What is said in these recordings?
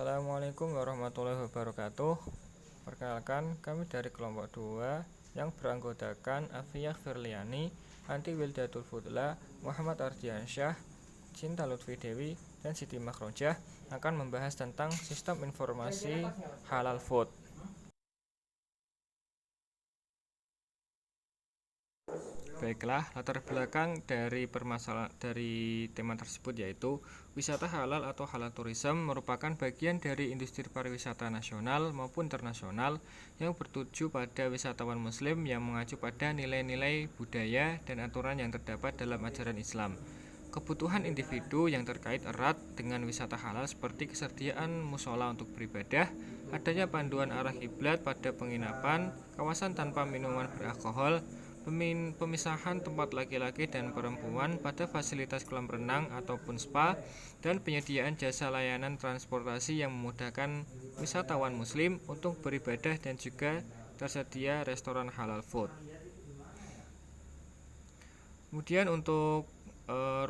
Assalamualaikum warahmatullahi wabarakatuh. Perkenalkan, kami dari kelompok 2 yang beranggotakan Afiyah Firliani, Anti Wildatul Fudla, Muhammad Ardiansyah, Cinta Lutfi Dewi, dan Siti Makhrojah akan membahas tentang sistem informasi halal food. Baiklah, latar belakang dari tema tersebut yaitu wisata halal atau halal tourism merupakan bagian dari industri pariwisata nasional maupun internasional yang bertuju pada wisatawan muslim yang mengacu pada nilai-nilai budaya dan aturan yang terdapat dalam ajaran Islam. Kebutuhan individu yang terkait erat dengan wisata halal seperti kesediaan musola untuk beribadah, adanya panduan arah kiblat pada penginapan, kawasan tanpa minuman beralkohol, pemisahan tempat laki-laki dan perempuan pada fasilitas kolam renang ataupun spa, dan penyediaan jasa layanan transportasi yang memudahkan wisatawan muslim untuk beribadah dan juga tersedia restoran halal food. Kemudian untuk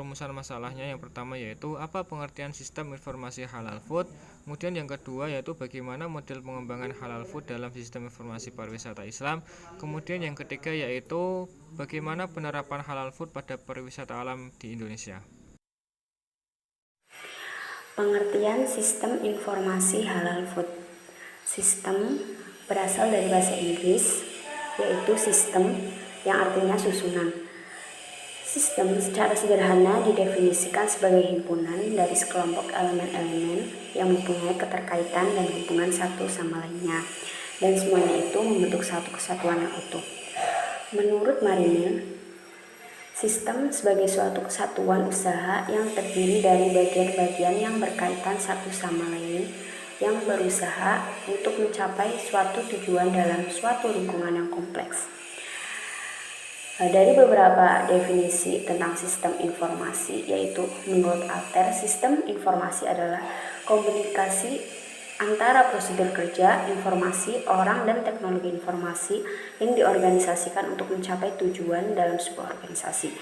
rumusan masalahnya, yang pertama yaitu apa pengertian sistem informasi halal food. Kemudian yang kedua yaitu bagaimana model pengembangan halal food dalam sistem informasi pariwisata Islam. Kemudian yang ketiga yaitu bagaimana penerapan halal food pada pariwisata alam di Indonesia. Pengertian sistem informasi halal food. Sistem berasal dari bahasa Inggris, yaitu sistem yang artinya susunan. Sistem secara sederhana didefinisikan sebagai himpunan dari sekelompok elemen-elemen yang mempunyai keterkaitan dan hubungan satu sama lainnya, dan semuanya itu membentuk satu kesatuan yang utuh. Menurut Mariner, sistem sebagai suatu kesatuan usaha yang terdiri dari bagian-bagian yang berkaitan satu sama lain yang berusaha untuk mencapai suatu tujuan dalam suatu lingkungan yang kompleks. Dari beberapa definisi tentang sistem informasi, yaitu menurut Alter, sistem informasi adalah komunikasi antara prosedur kerja, informasi, orang, dan teknologi informasi yang diorganisasikan untuk mencapai tujuan dalam sebuah organisasi.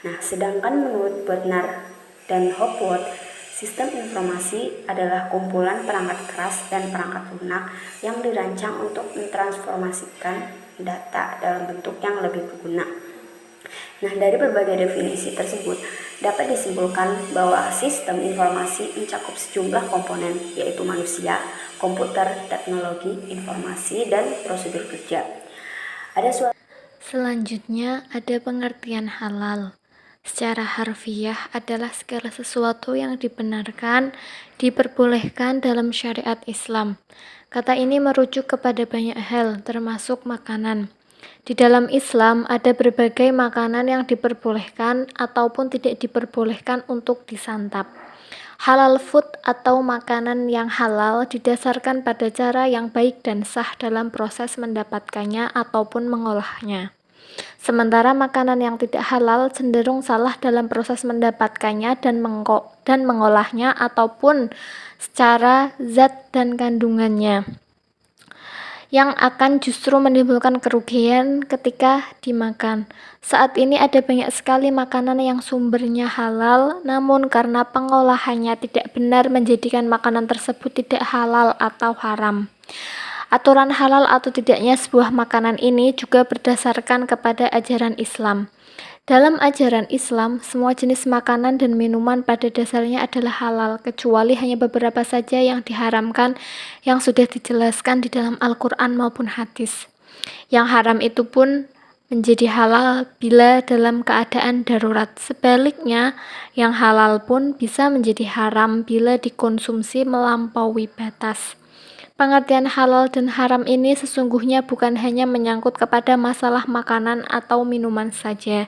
Nah, sedangkan menurut Bernard dan Hopwood, sistem informasi adalah kumpulan perangkat keras dan perangkat lunak yang dirancang untuk mentransformasikan data dalam bentuk yang lebih berguna. Nah, dari berbagai definisi tersebut dapat disimpulkan bahwa sistem informasi mencakup sejumlah komponen, yaitu manusia, komputer, teknologi, informasi, dan prosedur kerja. Selanjutnya ada pengertian halal. Secara harfiah adalah segala sesuatu yang dibenarkan, diperbolehkan dalam syariat Islam. Kata ini merujuk kepada banyak hal, termasuk makanan. Di dalam Islam ada berbagai makanan yang diperbolehkan ataupun tidak diperbolehkan untuk disantap. Halal food atau makanan yang halal didasarkan pada cara yang baik dan sah dalam proses mendapatkannya ataupun mengolahnya. Sementara makanan yang tidak halal cenderung salah dalam proses mendapatkannya dan mengolahnya ataupun secara zat dan kandungannya, yang akan justru menimbulkan kerugian ketika dimakan. Saat ini ada banyak sekali makanan yang sumbernya halal, namun karena pengolahannya tidak benar menjadikan makanan tersebut tidak halal atau haram. Aturan halal atau tidaknya sebuah makanan ini juga berdasarkan kepada ajaran Islam. Dalam ajaran Islam, semua jenis makanan dan minuman pada dasarnya adalah halal, kecuali hanya beberapa saja yang diharamkan yang sudah dijelaskan di dalam Al-Quran maupun hadis. Yang haram itu pun menjadi halal bila dalam keadaan darurat. Sebaliknya, yang halal pun bisa menjadi haram bila dikonsumsi melampaui batas. Pengertian halal dan haram ini sesungguhnya bukan hanya menyangkut kepada masalah makanan atau minuman saja,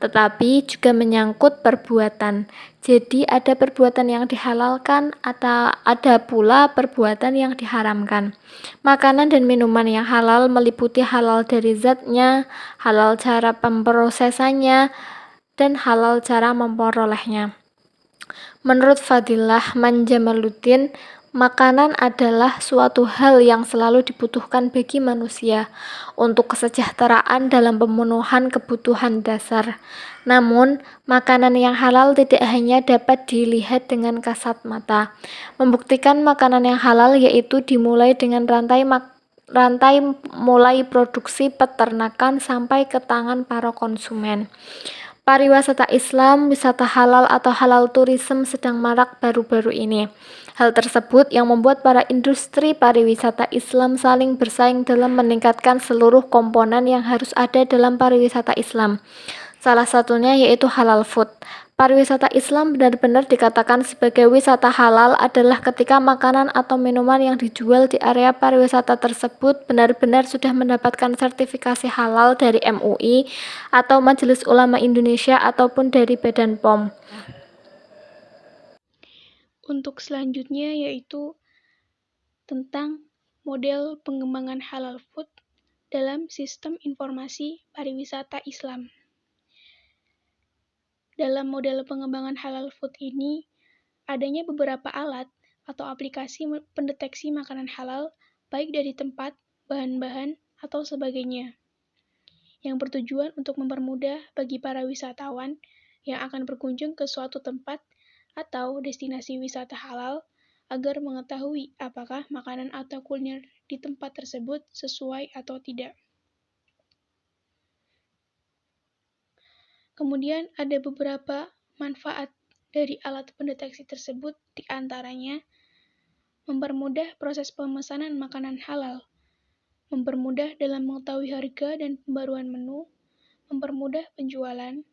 tetapi juga menyangkut perbuatan. Jadi ada perbuatan yang dihalalkan atau ada pula perbuatan yang diharamkan. Makanan dan minuman yang halal meliputi halal dari zatnya, halal cara pemprosesannya, dan halal cara memperolehnya. Menurut Fadilah Manjamaluddin, Makanan adalah suatu hal yang selalu dibutuhkan bagi manusia untuk kesejahteraan dalam pemenuhan kebutuhan dasar. Namun, makanan yang halal tidak hanya dapat dilihat dengan kasat mata. Membuktikan makanan yang halal yaitu dimulai dengan rantai mulai produksi peternakan sampai ke tangan para konsumen. Pariwisata Islam, wisata halal atau halal tourism sedang marak baru-baru ini. Hal tersebut yang membuat para industri pariwisata Islam saling bersaing dalam meningkatkan seluruh komponen yang harus ada dalam pariwisata Islam. Salah satunya yaitu halal food. Pariwisata Islam benar-benar dikatakan sebagai wisata halal adalah ketika makanan atau minuman yang dijual di area pariwisata tersebut benar-benar sudah mendapatkan sertifikasi halal dari MUI atau Majelis Ulama Indonesia ataupun dari Badan POM. Untuk selanjutnya yaitu tentang model pengembangan halal food dalam sistem informasi pariwisata Islam. Dalam model pengembangan halal food ini, adanya beberapa alat atau aplikasi pendeteksi makanan halal, baik dari tempat, bahan-bahan, atau sebagainya, yang bertujuan untuk mempermudah bagi para wisatawan yang akan berkunjung ke suatu tempat atau destinasi wisata halal agar mengetahui apakah makanan atau kuliner di tempat tersebut sesuai atau tidak. Kemudian ada beberapa manfaat dari alat pendeteksi tersebut, di antaranya mempermudah proses pemesanan makanan halal, mempermudah dalam mengetahui harga dan pembaruan menu, mempermudah penjualan,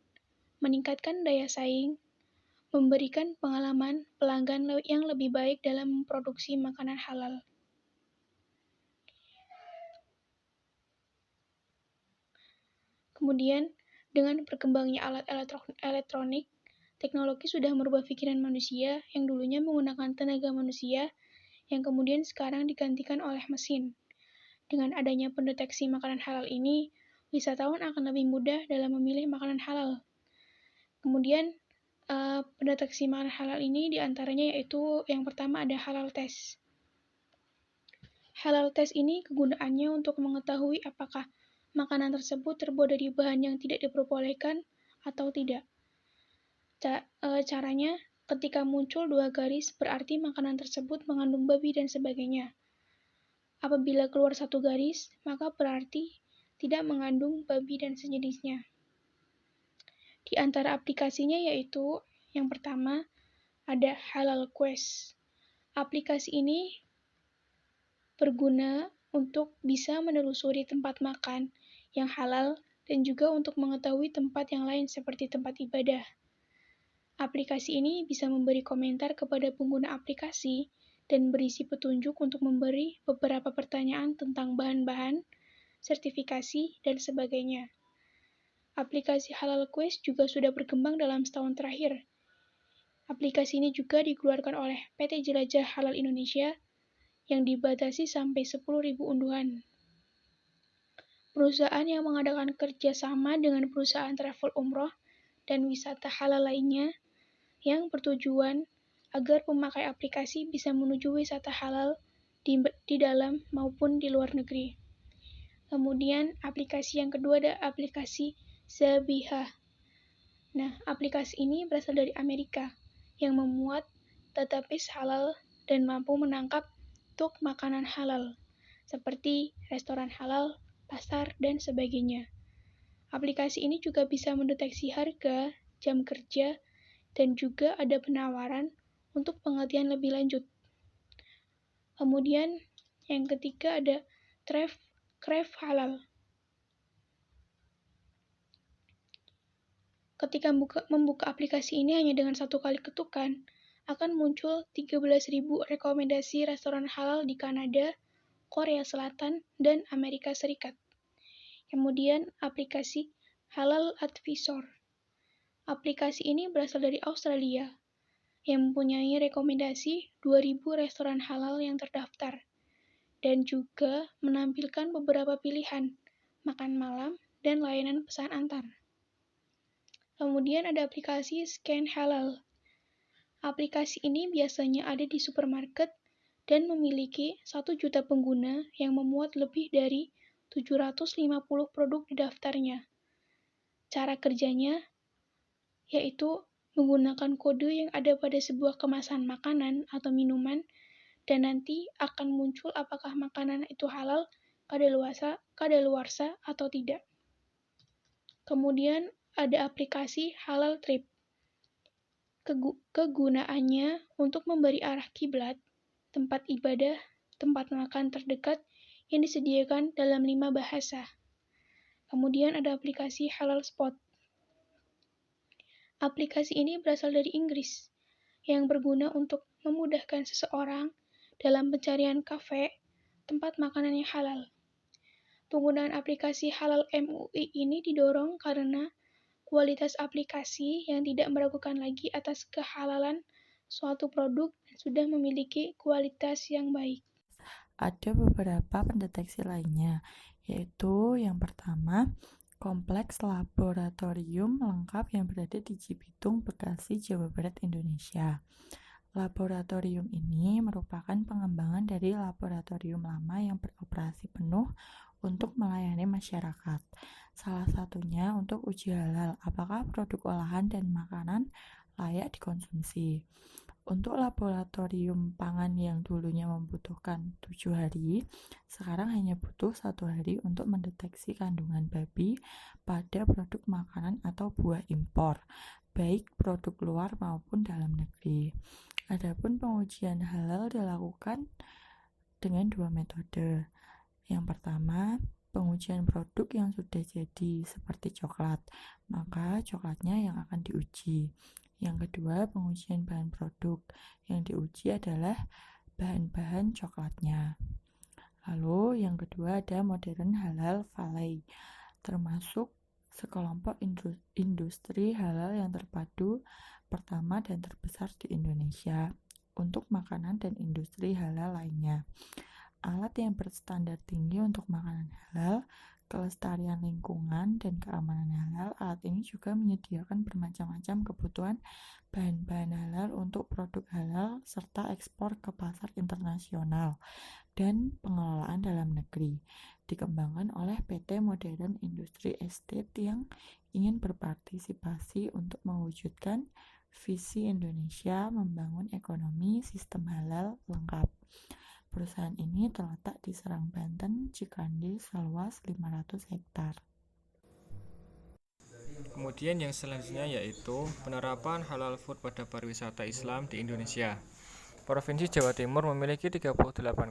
meningkatkan daya saing, memberikan pengalaman pelanggan yang lebih baik dalam memproduksi makanan halal. Kemudian, dengan berkembangnya alat elektronik, teknologi sudah merubah pikiran manusia yang dulunya menggunakan tenaga manusia, yang kemudian sekarang digantikan oleh mesin. Dengan adanya pendeteksi makanan halal ini, wisatawan akan lebih mudah dalam memilih makanan halal. Kemudian, pendeteksi makanan halal ini diantaranya yaitu yang pertama ada halal test. Halal test ini kegunaannya untuk mengetahui apakah makanan tersebut terbuat dari bahan yang tidak diperbolehkan atau tidak. Caranya, ketika muncul 2 garis, berarti makanan tersebut mengandung babi dan sebagainya. Apabila keluar 1 garis, maka berarti tidak mengandung babi dan sejenisnya. Di antara aplikasinya yaitu, yang pertama, ada Halal Quest. Aplikasi ini berguna untuk bisa menelusuri tempat makan yang halal dan juga untuk mengetahui tempat yang lain seperti tempat ibadah. Aplikasi ini bisa memberi komentar kepada pengguna aplikasi dan berisi petunjuk untuk memberi beberapa pertanyaan tentang bahan-bahan, sertifikasi, dan sebagainya. Aplikasi Halal Quest juga sudah berkembang dalam setahun terakhir. Aplikasi ini juga dikeluarkan oleh PT Jelajah Halal Indonesia yang dibatasi sampai 10.000 unduhan. Perusahaan yang mengadakan kerjasama dengan perusahaan travel umroh dan wisata halal lainnya yang bertujuan agar pemakai aplikasi bisa menuju wisata halal di dalam maupun di luar negeri. Kemudian aplikasi yang kedua ada aplikasi Zabihah. Nah, aplikasi ini berasal dari Amerika yang memuat database halal dan mampu menangkap untuk makanan halal seperti restoran halal, pasar, dan sebagainya. Aplikasi ini juga bisa mendeteksi harga, jam kerja, dan juga ada penawaran untuk pengertian lebih lanjut. Kemudian yang ketiga ada Crave Halal. Ketika membuka aplikasi ini hanya dengan 1 kali ketukan, akan muncul 13.000 rekomendasi restoran halal di Kanada, Korea Selatan, dan Amerika Serikat. Kemudian aplikasi Halal Advisor. Aplikasi ini berasal dari Australia, yang mempunyai rekomendasi 2.000 restoran halal yang terdaftar, dan juga menampilkan beberapa pilihan makan malam dan layanan pesan antar. Kemudian ada aplikasi Scan Halal. Aplikasi ini biasanya ada di supermarket dan memiliki 1 juta pengguna yang memuat lebih dari 750 produk di daftarnya. Cara kerjanya yaitu menggunakan kode yang ada pada sebuah kemasan makanan atau minuman, dan nanti akan muncul apakah makanan itu halal, kadaluarsa atau tidak. Kemudian ada aplikasi Halal Trip. Kegunaannya untuk memberi arah kiblat, tempat ibadah, tempat makan terdekat yang disediakan dalam 5 bahasa. Kemudian ada aplikasi Halal Spot. Aplikasi ini berasal dari Inggris, yang berguna untuk memudahkan seseorang dalam pencarian kafe, tempat makanan yang halal. Penggunaan aplikasi Halal MUI ini didorong karena kualitas aplikasi yang tidak meragukan lagi atas kehalalan suatu produk dan sudah memiliki kualitas yang baik. Ada beberapa pendeteksi lainnya, yaitu yang pertama, kompleks laboratorium lengkap yang berada di Cibitung, Bekasi, Jawa Barat, Indonesia. Laboratorium ini merupakan pengembangan dari laboratorium lama yang beroperasi penuh untuk melayani masyarakat. Salah satunya untuk uji halal, apakah produk olahan dan makanan layak dikonsumsi. Untuk laboratorium pangan yang dulunya membutuhkan 7 hari, sekarang hanya butuh 1 hari untuk mendeteksi kandungan babi pada produk makanan atau buah impor, baik produk luar maupun dalam negeri. Adapun pengujian halal dilakukan dengan 2 metode. Yang pertama, pengujian produk yang sudah jadi seperti coklat, maka coklatnya yang akan diuji. Yang kedua, pengujian bahan produk. Yang diuji adalah bahan-bahan coklatnya. Lalu yang kedua ada modern halal valley, termasuk sekelompok industri halal yang terpadu pertama dan terbesar di Indonesia untuk makanan dan industri halal lainnya. Alat yang berstandar tinggi untuk makanan halal, kelestarian lingkungan, dan keamanan halal. Alat ini juga menyediakan bermacam-macam kebutuhan bahan-bahan halal untuk produk halal serta ekspor ke pasar internasional dan pengelolaan dalam negeri. Dikembangkan oleh PT Modern Industri Estate yang ingin berpartisipasi untuk mewujudkan visi Indonesia membangun ekonomi sistem halal lengkap. Perusahaan ini terletak di Serang, Banten, Cikandi, seluas 500 hektar. Kemudian yang selanjutnya yaitu penerapan halal food pada pariwisata Islam di Indonesia. Provinsi Jawa Timur memiliki 38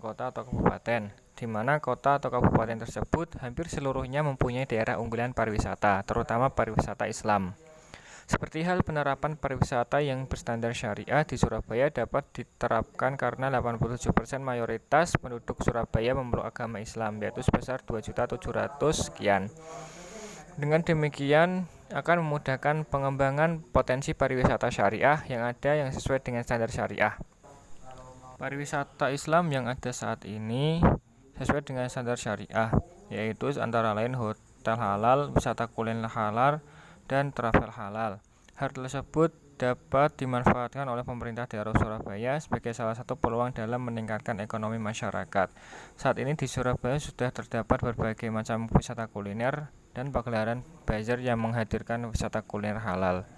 kota atau kabupaten, di mana kota atau kabupaten tersebut hampir seluruhnya mempunyai daerah unggulan pariwisata, terutama pariwisata Islam. Seperti hal penerapan pariwisata yang berstandar syariah di Surabaya dapat diterapkan karena 87% mayoritas penduduk Surabaya memeluk agama Islam, yaitu sebesar 2.700.000 sekian. Dengan demikian akan memudahkan pengembangan potensi pariwisata syariah yang ada yang sesuai dengan standar syariah. Pariwisata Islam yang ada saat ini sesuai dengan standar syariah, yaitu antara lain hotel halal, wisata kuliner halal, dan travel halal. Hal tersebut dapat dimanfaatkan oleh pemerintah daerah Surabaya sebagai salah satu peluang dalam meningkatkan ekonomi masyarakat. Saat ini di Surabaya sudah terdapat berbagai macam wisata kuliner dan pagelaran bazar yang menghadirkan wisata kuliner halal.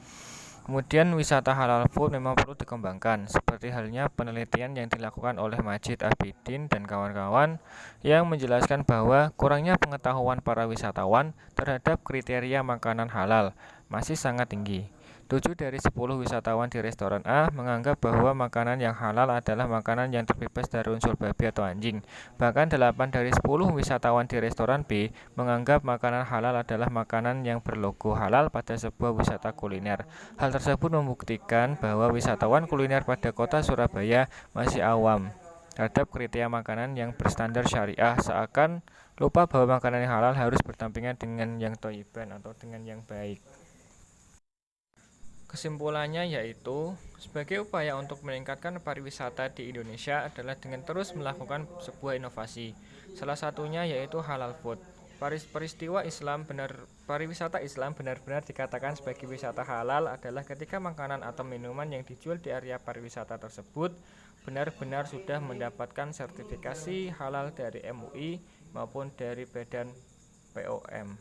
Kemudian wisata halal food memang perlu dikembangkan, seperti halnya penelitian yang dilakukan oleh Majid Abidin dan kawan-kawan yang menjelaskan bahwa kurangnya pengetahuan para wisatawan terhadap kriteria makanan halal masih sangat tinggi. 7 dari 10 wisatawan di restoran A menganggap bahwa makanan yang halal adalah makanan yang terbebas dari unsur babi atau anjing. Bahkan 8 dari 10 wisatawan di restoran B menganggap makanan halal adalah makanan yang berlogo halal pada sebuah wisata kuliner. Hal tersebut membuktikan bahwa wisatawan kuliner pada kota Surabaya masih awam terhadap kriteria makanan yang berstandar syariah, seakan lupa bahwa makanan yang halal harus berdampingan dengan yang thayyiban atau dengan yang baik. Kesimpulannya yaitu, sebagai upaya untuk meningkatkan pariwisata di Indonesia adalah dengan terus melakukan sebuah inovasi. Salah satunya yaitu halal food. Pariwisata Islam benar-benar dikatakan sebagai wisata halal adalah ketika makanan atau minuman yang dijual di area pariwisata tersebut benar-benar sudah mendapatkan sertifikasi halal dari MUI maupun dari Badan POM.